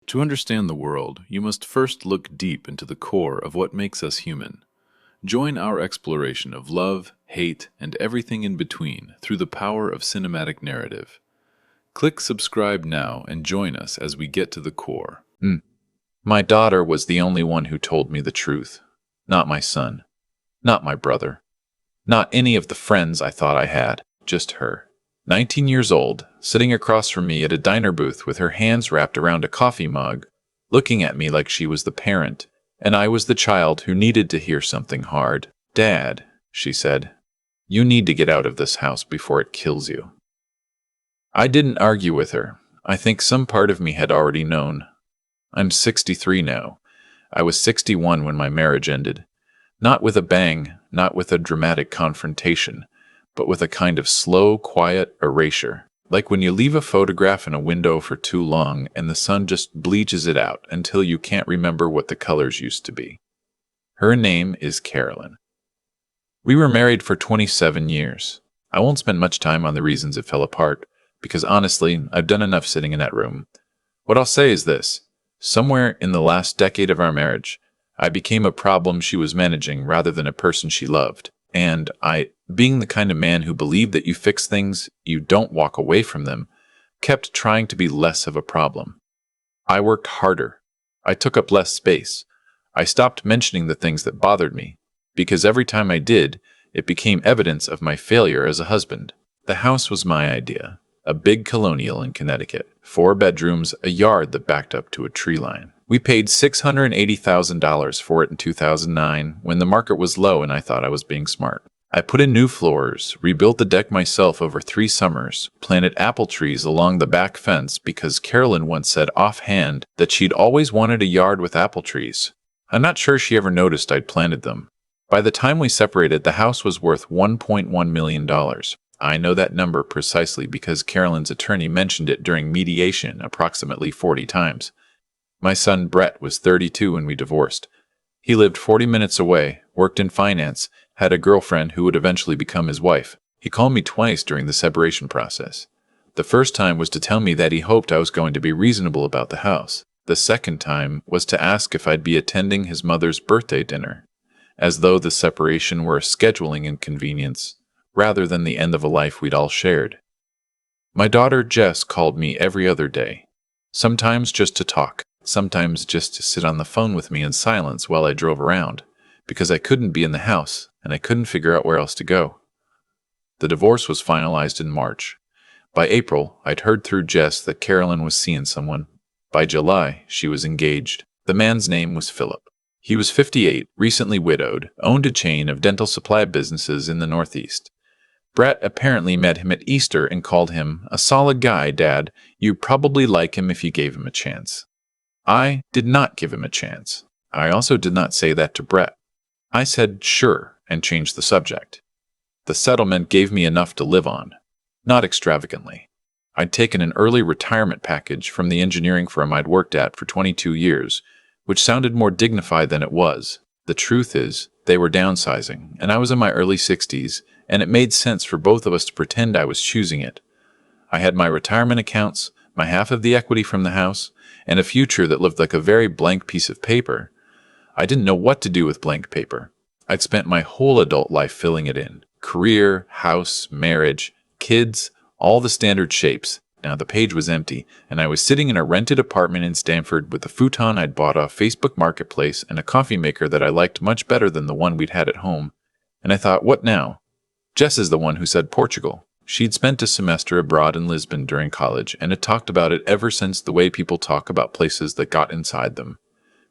To understand the world, you must first look deep into the core of what makes us human. Join our exploration of love, hate, and everything in between through the power of cinematic narrative. Click subscribe now and join us as we get to the core. My daughter was the only one who told me the truth. Not my son. Not my brother. Not any of the friends I thought I had. Just her. 19 years old, sitting across from me at a diner booth with her hands wrapped around a coffee mug, looking at me like she was the parent, and I was the child who needed to hear something hard. "Dad," she said, "you need to get out of this house before it kills you." I didn't argue with her. I think some part of me had already known. I'm 63 now. I was 61 when my marriage ended. Not with a bang, not with a dramatic confrontation, but with a kind of slow, quiet erasure. Like when you leave a photograph in a window for too long and the sun just bleaches it out until you can't remember what the colors used to be. Her name is Carolyn. We were married for 27 years. I won't spend much time on the reasons it fell apart, because honestly, I've done enough sitting in that room. What I'll say is this. Somewhere in the last decade of our marriage, I became a problem she was managing rather than a person she loved. And I, being the kind of man who believed that you fix things, you don't walk away from them, kept trying to be less of a problem. I worked harder. I took up less space. I stopped mentioning the things that bothered me, because every time I did, it became evidence of my failure as a husband. The house was my idea. A big colonial in Connecticut, 4 bedrooms, a yard that backed up to a tree line. We paid $680,000 for it in 2009 when the market was low and I thought I was being smart. I put in new floors, rebuilt the deck myself over 3 summers, planted apple trees along the back fence because Carolyn once said offhand that she'd always wanted a yard with apple trees. I'm not sure she ever noticed I'd planted them. By the time we separated, the house was worth $1.1 million. I know that number precisely because Carolyn's attorney mentioned it during mediation approximately 40 times. My son Brett was 32 when we divorced. He lived 40 minutes away, worked in finance, had a girlfriend who would eventually become his wife. He called me twice during the separation process. The first time was to tell me that he hoped I was going to be reasonable about the house. The second time was to ask if I'd be attending his mother's birthday dinner, as though the separation were a scheduling inconvenience, rather than the end of a life we'd all shared. My daughter Jess called me every other day, sometimes just to talk, sometimes just to sit on the phone with me in silence while I drove around, because I couldn't be in the house and I couldn't figure out where else to go. The divorce was finalized in March. By April, I'd heard through Jess that Carolyn was seeing someone. By July, she was engaged. The man's name was Philip. He was 58, recently widowed, owned a chain of dental supply businesses in the Northeast. Brett apparently met him at Easter and called him a solid guy, Dad. You'd probably like him if you gave him a chance. I did not give him a chance. I also did not say that to Brett. I said sure and changed the subject. The settlement gave me enough to live on, not extravagantly. I'd taken an early retirement package from the engineering firm I'd worked at for 22 years, which sounded more dignified than it was. The truth is, they were downsizing, and I was in my early 60s, and it made sense for both of us to pretend I was choosing it. I had my retirement accounts, my half of the equity from the house, and a future that looked like a very blank piece of paper. I didn't know what to do with blank paper. I'd spent my whole adult life filling it in. Career, house, marriage, kids, all the standard shapes. Now the page was empty, and I was sitting in a rented apartment in Stamford with a futon I'd bought off Facebook Marketplace and a coffee maker that I liked much better than the one we'd had at home. And I thought, what now? Jess is the one who said Portugal. She'd spent a semester abroad in Lisbon during college and had talked about it ever since the way people talk about places that got inside them.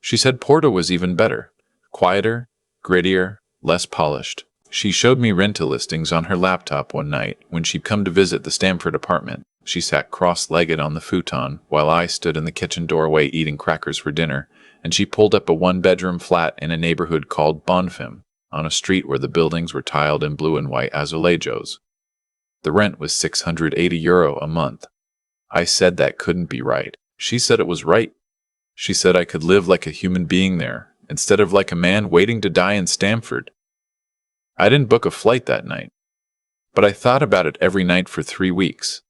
She said Porto was even better. Quieter, grittier, less polished. She showed me rental listings on her laptop one night when she'd come to visit the Stamford apartment. She sat cross-legged on the futon while I stood in the kitchen doorway eating crackers for dinner, and she pulled up a 1-bedroom flat in a neighborhood called Bonfim, on a street where the buildings were tiled in blue and white azulejos. The rent was €680 a month. I said that couldn't be right. She said it was right. She said I could live like a human being there, instead of like a man waiting to die in Stamford. I didn't book a flight that night, but I thought about it every night for 3 weeks.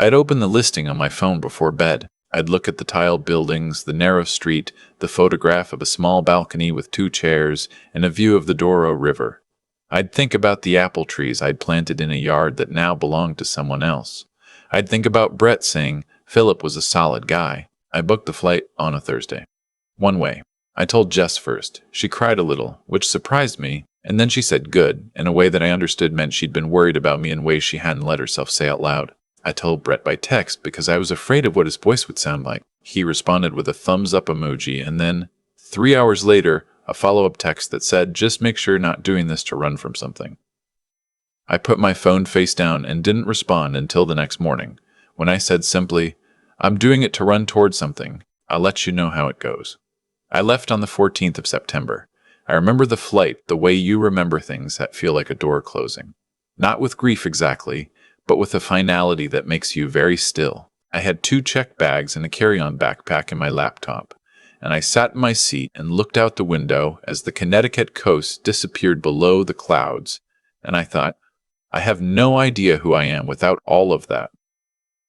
I'd opened the listing on my phone before bed. I'd look at the tiled buildings, the narrow street, the photograph of a small balcony with 2 chairs, and a view of the Douro River. I'd think about the apple trees I'd planted in a yard that now belonged to someone else. I'd think about Brett saying Philip was a solid guy. I booked the flight on a Thursday. One way. I told Jess first. She cried a little, which surprised me, and then she said good, in a way that I understood meant she'd been worried about me in ways she hadn't let herself say out loud. I told Brett by text because I was afraid of what his voice would sound like. He responded with a thumbs-up emoji, and then, 3 hours later, a follow-up text that said, just make sure you're not doing this to run from something. I put my phone face down and didn't respond until the next morning, when I said simply, I'm doing it to run towards something. I'll let you know how it goes. I left on the 14th of September. I remember the flight the way you remember things that feel like a door closing. Not with grief exactly, but with a finality that makes you very still. I had 2 check bags and a carry-on backpack and my laptop, and I sat in my seat and looked out the window as the Connecticut coast disappeared below the clouds, and I thought, I have no idea who I am without all of that.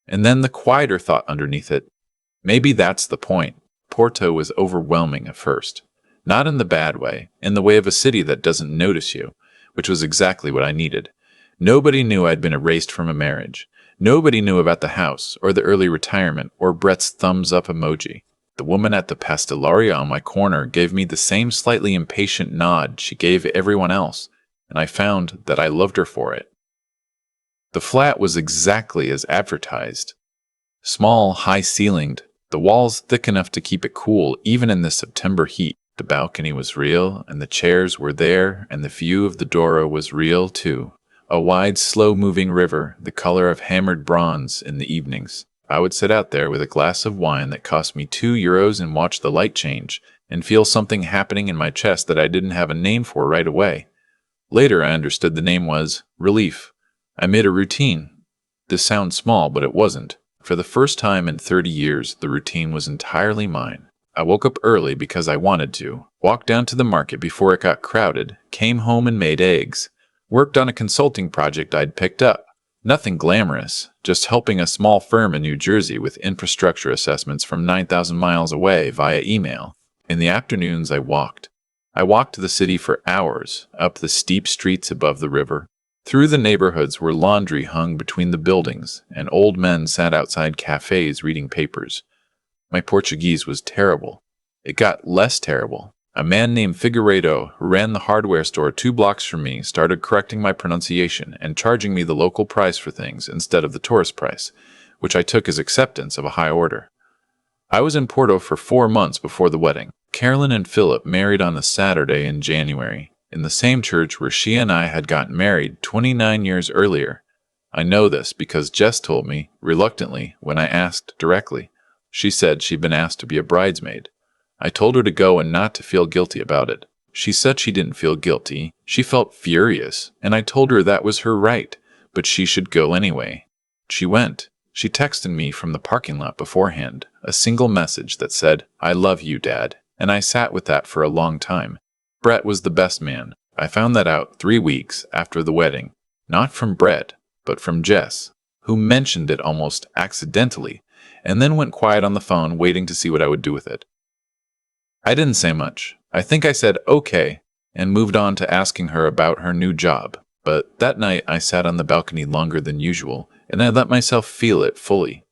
And then the quieter thought underneath it, maybe that's the point. Porto was overwhelming at first. Not in the bad way, in the way of a city that doesn't notice you, which was exactly what I needed. Nobody knew I'd been erased from a marriage. Nobody knew about the house, or the early retirement, or Brett's thumbs-up emoji. The woman at the pastelaria on my corner gave me the same slightly impatient nod she gave everyone else, and I found that I loved her for it. The flat was exactly as advertised. Small, high-ceilinged, the walls thick enough to keep it cool even in the September heat. The balcony was real, and the chairs were there, and the view of the Douro was real, too. A wide, slow-moving river, the color of hammered bronze in the evenings. I would sit out there with a glass of wine that cost me €2 and watch the light change, and feel something happening in my chest that I didn't have a name for right away. Later I understood the name was relief. I made a routine. This sounds small, but it wasn't. For the first time in 30 years, the routine was entirely mine. I woke up early because I wanted to, walked down to the market before it got crowded, came home and made eggs, worked on a consulting project I'd picked up. Nothing glamorous, just helping a small firm in New Jersey with infrastructure assessments from 9,000 miles away via email. In the afternoons, I walked. I walked the city for hours, up the steep streets above the river, through the neighborhoods where laundry hung between the buildings, and old men sat outside cafes reading papers. My Portuguese was terrible. It got less terrible. A man named Figueiredo, who ran the hardware store 2 blocks from me, started correcting my pronunciation and charging me the local price for things instead of the tourist price, which I took as acceptance of a high order. I was in Porto for 4 months before the wedding. Carolyn and Philip married on a Saturday in January, in the same church where she and I had gotten married 29 years earlier. I know this because Jess told me, reluctantly, when I asked directly. She said she'd been asked to be a bridesmaid. I told her to go and not to feel guilty about it. She said she didn't feel guilty. She felt furious, and I told her that was her right, but she should go anyway. She went. She texted me from the parking lot beforehand, a single message that said, I love you, Dad, and I sat with that for a long time. Brett was the best man. I found that out 3 weeks after the wedding, not from Brett, but from Jess, who mentioned it almost accidentally, and then went quiet on the phone waiting to see what I would do with it. I didn't say much. I think I said okay, and moved on to asking her about her new job. But that night I sat on the balcony longer than usual, and I let myself feel it fully.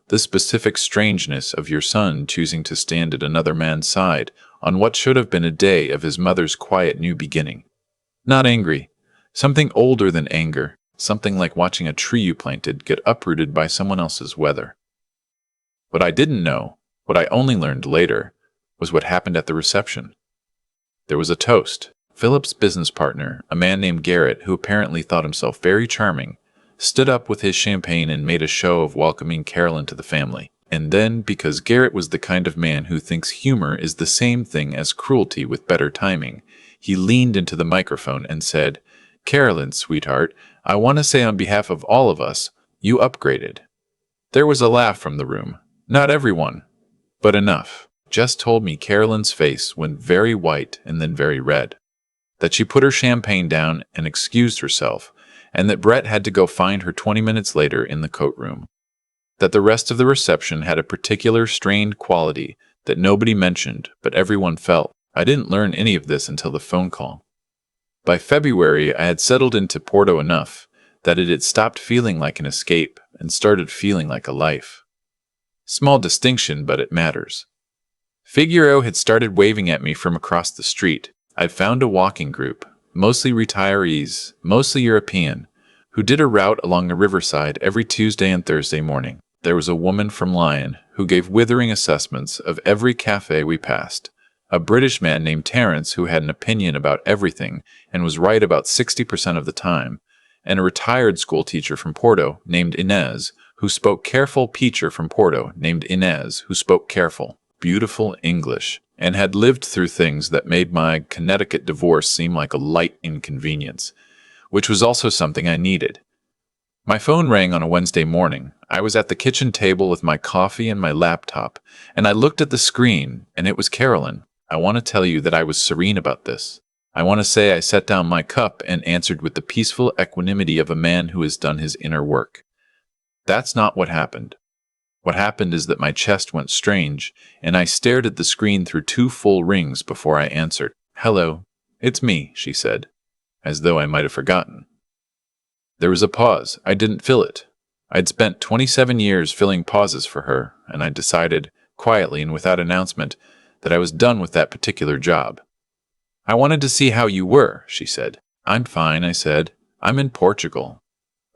The specific strangeness of your son choosing to stand at another man's side on what should have been a day of his mother's quiet new beginning. Not angry. Something older than anger. Something like watching a tree you planted get uprooted by someone else's weather. What I didn't know, what I only learned later, was what happened at the reception. There was a toast. Philip's business partner, a man named Garrett, who apparently thought himself very charming, stood up with his champagne and made a show of welcoming Carolyn to the family. And then, because Garrett was the kind of man who thinks humor is the same thing as cruelty with better timing, he leaned into the microphone and said, Carolyn, sweetheart, I want to say on behalf of all of us, you upgraded. There was a laugh from the room. Not everyone, but enough. Jess told me Carolyn's face went very white and then very red, that she put her champagne down and excused herself, and that Brett had to go find her 20 minutes later in the coat room. that the rest of the reception had a particular strained quality that nobody mentioned, but everyone felt. I didn't learn any of this until the phone call. By February, I had settled into Porto enough that it had stopped feeling like an escape and started feeling like a life. Small distinction, but it matters. Figaro had started waving at me from across the street. I'd found a walking group, mostly retirees, mostly European, who did a route along the riverside every Tuesday and Thursday morning. There was a woman from Lyon who gave withering assessments of every cafe we passed, a British man named Terence who had an opinion about everything and was right about 60% of the time, and a retired school teacher from Porto named Inez, who spoke careful Peacher from Porto named Inez, who spoke careful, beautiful English, and had lived through things that made my Connecticut divorce seem like a light inconvenience, which was also something I needed. My phone rang on a Wednesday morning. I was at the kitchen table with my coffee and my laptop, and I looked at the screen, and it was Carolyn. I want to tell you that I was serene about this. I want to say I set down my cup and answered with the peaceful equanimity of a man who has done his inner work. That's not what happened. What happened is that my chest went strange, and I stared at the screen through 2 full rings before I answered. "Hello, it's me," she said, as though I might have forgotten. There was a pause. I didn't fill it. I'd spent 27 years filling pauses for her, and I decided, quietly and without announcement, that I was done with that particular job. "I wanted to see how you were," she said. "I'm fine," I said. "I'm in Portugal."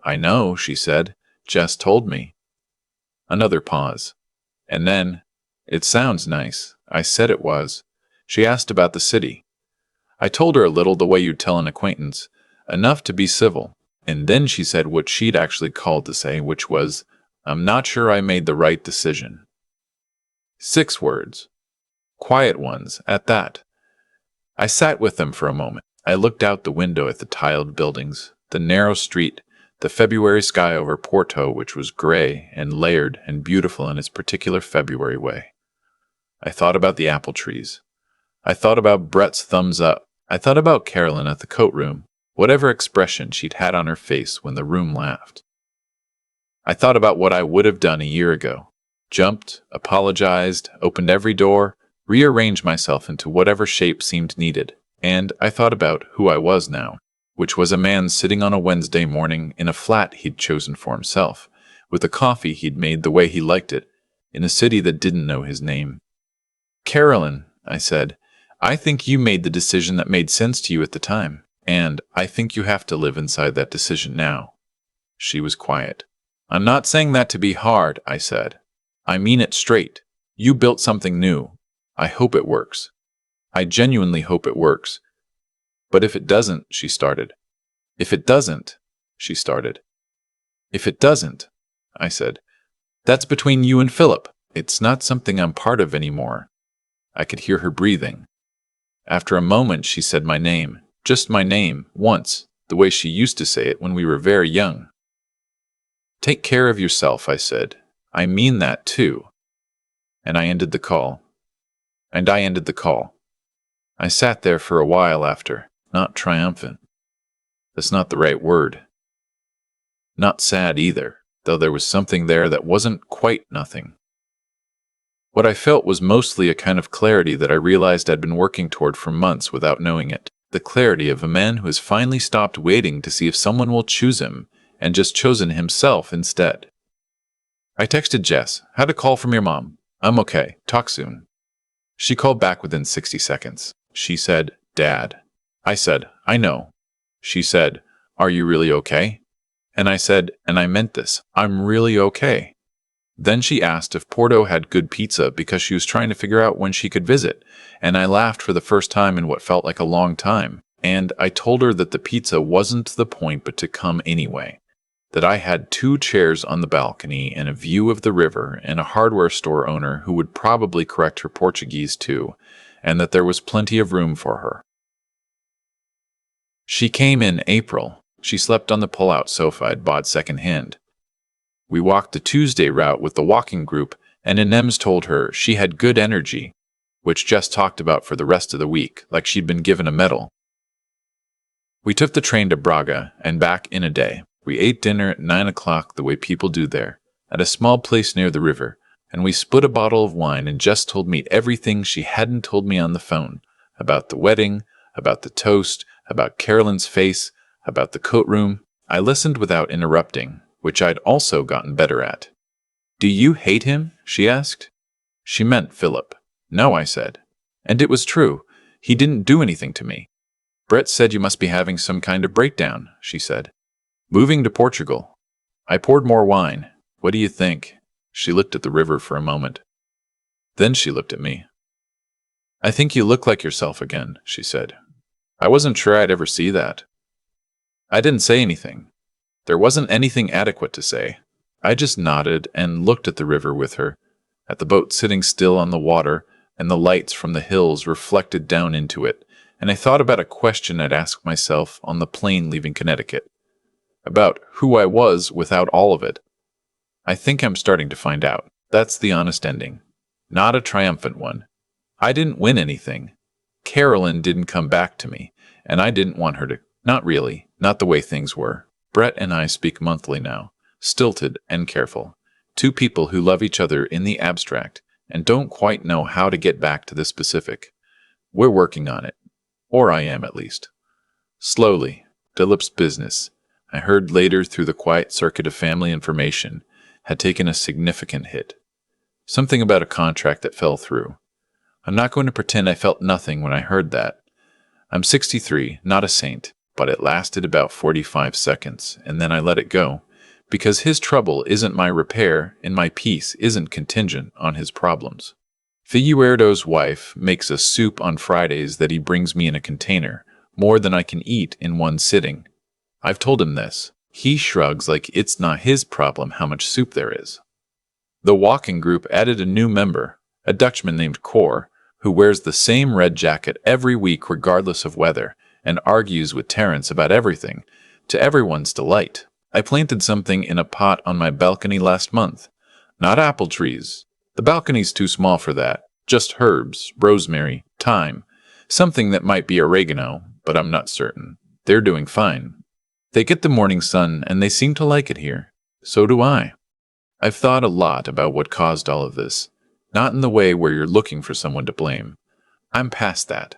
"I know," she said. "Jess told me." Another pause. And then, "It sounds nice." I said it was. She asked about the city. I told her a little the way you'd tell an acquaintance, enough to be civil. And then she said what she'd actually called to say, which was, "I'm not sure I made the right decision." 6 words. Quiet ones, at that. I sat with them for a moment. I looked out the window at the tiled buildings, the narrow street, the February sky over Porto, which was gray and layered and beautiful in its particular February way. I thought about the apple trees. I thought about Brett's thumbs up. I thought about Carolyn at the coat room, whatever expression she'd had on her face when the room laughed. I thought about what I would have done a year ago. Jumped, apologized, opened every door, rearranged myself into whatever shape seemed needed. And I thought about who I was now, which was a man sitting on a Wednesday morning in a flat he'd chosen for himself, with a coffee he'd made the way he liked it, in a city that didn't know his name. "Carolyn," I said, "I think you made the decision that made sense to you at the time. And I think you have to live inside that decision now." She was quiet. "I'm not saying that to be hard," I said. "I mean it straight. You built something new. I hope it works. I genuinely hope it works." "But if it doesn't," she started. "If it doesn't," she started. "If it doesn't," I said. "That's between you and Philip. It's not something I'm part of anymore." I could hear her breathing. After a moment, she said my name. Just my name, once, the way she used to say it when we were very young. "Take care of yourself," I said. "I mean that, too." And I ended the call. I sat there for a while after, not triumphant. That's not the right word. Not sad either, though there was something there that wasn't quite nothing. What I felt was mostly a kind of clarity that I realized I'd been working toward for months without knowing it. The clarity of a man who has finally stopped waiting to see if someone will choose him and just chosen himself instead. I texted Jess, "Had a call from your mom. I'm okay. Talk soon." She called back within 60 seconds. She said, "Dad." I said, "I know." She said, "Are you really okay?" And I said, and I meant this, "I'm really okay." Then she asked if Porto had good pizza because she was trying to figure out when she could visit, and I laughed for the first time in what felt like a long time, and I told her that the pizza wasn't the point but to come anyway, that I had 2 chairs on the balcony and a view of the river and a hardware store owner who would probably correct her Portuguese too, and that there was plenty of room for her. She came in April. She slept on the pull-out sofa I'd bought second-hand. We walked the Tuesday route with the walking group, and Inems told her she had good energy, which Jess talked about for the rest of the week, like she'd been given a medal. We took the train to Braga and back in a day. We ate dinner at 9 o'clock the way people do there. at a small place near the river, and we split a bottle of wine, and Jess told me everything she hadn't told me on the phone, about the wedding, about the toast, about Carolyn's face, about the coat room. I listened without interrupting, which I'd also gotten better at. "Do you hate him?" she asked. She meant Philip. "No," I said. And it was true. He didn't do anything to me. "Brett said you must be having some kind of breakdown," she said. "Moving to Portugal." I poured more wine. "What do you think?" She looked at the river for a moment. Then she looked at me. "I think you look like yourself again," she said. I wasn't sure I'd ever see that. I didn't say anything. There wasn't anything adequate to say. I just nodded and looked at the river with her, at the boat sitting still on the water and the lights from the hills reflected down into it, and I thought about a question I'd asked myself on the plane leaving Connecticut, about who I was without all of it. I think I'm starting to find out. That's the honest ending. Not a triumphant one. I didn't win anything. Carolyn didn't come back to me, and I didn't want her to. Not really, not the way things were. Brett and I speak monthly now, stilted and careful. Two people who love each other in the abstract and don't quite know how to get back to the specific. We're working on it. Or I am, at least. Slowly, Philip's business, I heard later through the quiet circuit of family information, had taken a significant hit. Something about a contract that fell through. I'm not going to pretend I felt nothing when I heard that. I'm 63, not a saint, but it lasted about 45 seconds, and then I let it go, because his trouble isn't my repair and my peace isn't contingent on his problems. Figueiredo's wife makes a soup on Fridays that he brings me in a container, more than I can eat in one sitting. I've told him this. He shrugs like it's not his problem how much soup there is. The walking group added a new member, a Dutchman named Cor, who wears the same red jacket every week regardless of weather, and argues with Terence about everything, to everyone's delight. I planted something in a pot on my balcony last month. Not apple trees. The balcony's too small for that. Just herbs, rosemary, thyme, something that might be oregano, but I'm not certain. They're doing fine. They get the morning sun, and they seem to like it here. So do I. I've thought a lot about what caused all of this. Not in the way where you're looking for someone to blame. I'm past that.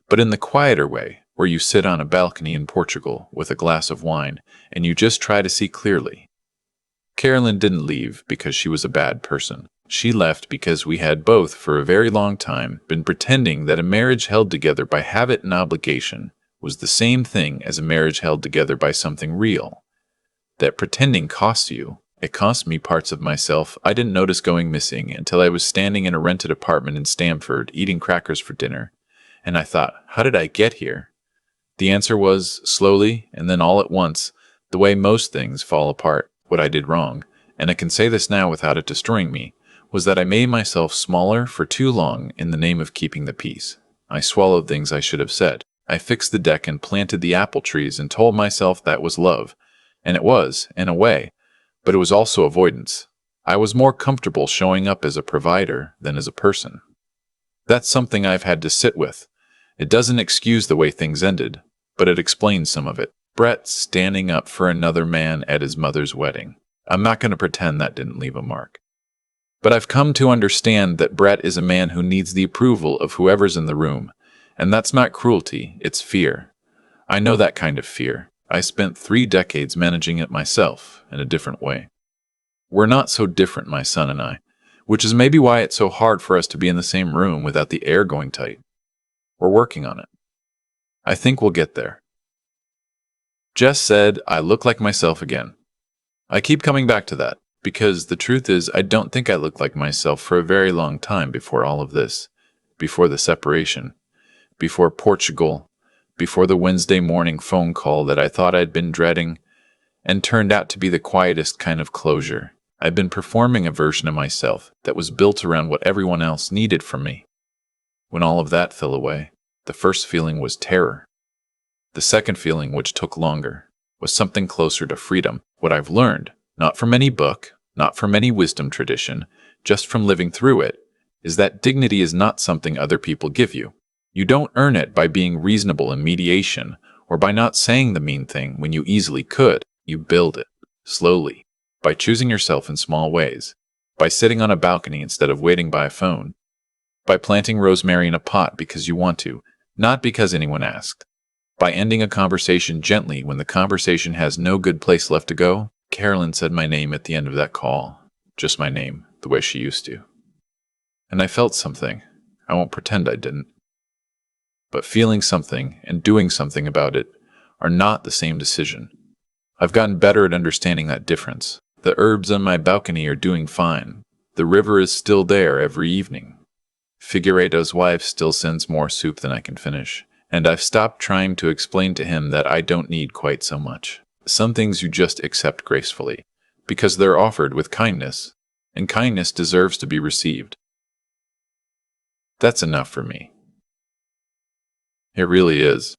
But in the quieter way, where you sit on a balcony in Portugal with a glass of wine, and you just try to see clearly. Carolyn didn't leave because she was a bad person. She left because we had both, for a very long time, been pretending that a marriage held together by habit and obligation was the same thing as a marriage held together by something real. That pretending costs you. It cost me parts of myself I didn't notice going missing until I was standing in a rented apartment in Stamford eating crackers for dinner, and I thought, how did I get here? The answer was, slowly, and then all at once, the way most things fall apart, what I did wrong, and I can say this now without it destroying me, was that I made myself smaller for too long in the name of keeping the peace. I swallowed things I should have said. I fixed the deck and planted the apple trees and told myself that was love. And it was, in a way, but it was also avoidance. I was more comfortable showing up as a provider than as a person. That's something I've had to sit with. It doesn't excuse the way things ended, but it explains some of it. Brett standing up for another man at his mother's wedding. I'm not going to pretend that didn't leave a mark. But I've come to understand that Brett is a man who needs the approval of whoever's in the room, and that's not cruelty, it's fear. I know that kind of fear. I spent 3 decades managing it myself in a different way. We're not so different, my son and I, which is maybe why it's so hard for us to be in the same room without the air going tight. We're working on it. I think we'll get there. Jess said I look like myself again. I keep coming back to that, because the truth is I don't think I looked like myself for a very long time before all of this, before the separation, before Portugal, before the Wednesday morning phone call that I thought I'd been dreading and turned out to be the quietest kind of closure. I'd been performing a version of myself that was built around what everyone else needed from me. When all of that fell away, the first feeling was terror. The second feeling, which took longer, was something closer to freedom. What I've learned, not from any book, not from any wisdom tradition, just from living through it, is that dignity is not something other people give you. You don't earn it by being reasonable in mediation or by not saying the mean thing when you easily could. You build it, slowly. by choosing yourself in small ways, by sitting on a balcony instead of waiting by a phone, by planting rosemary in a pot because you want to, not because anyone asked, by ending a conversation gently when the conversation has no good place left to go. Carolyn said my name at the end of that call, just my name, the way she used to. And I felt something. I won't pretend I didn't. But feeling something and doing something about it are not the same decision. I've gotten better at understanding that difference. The herbs on my balcony are doing fine. The river is still there every evening. Figueiredo's wife still sends more soup than I can finish, and I've stopped trying to explain to him that I don't need quite so much. Some things you just accept gracefully, because they're offered with kindness, and kindness deserves to be received. That's enough for me. It really is.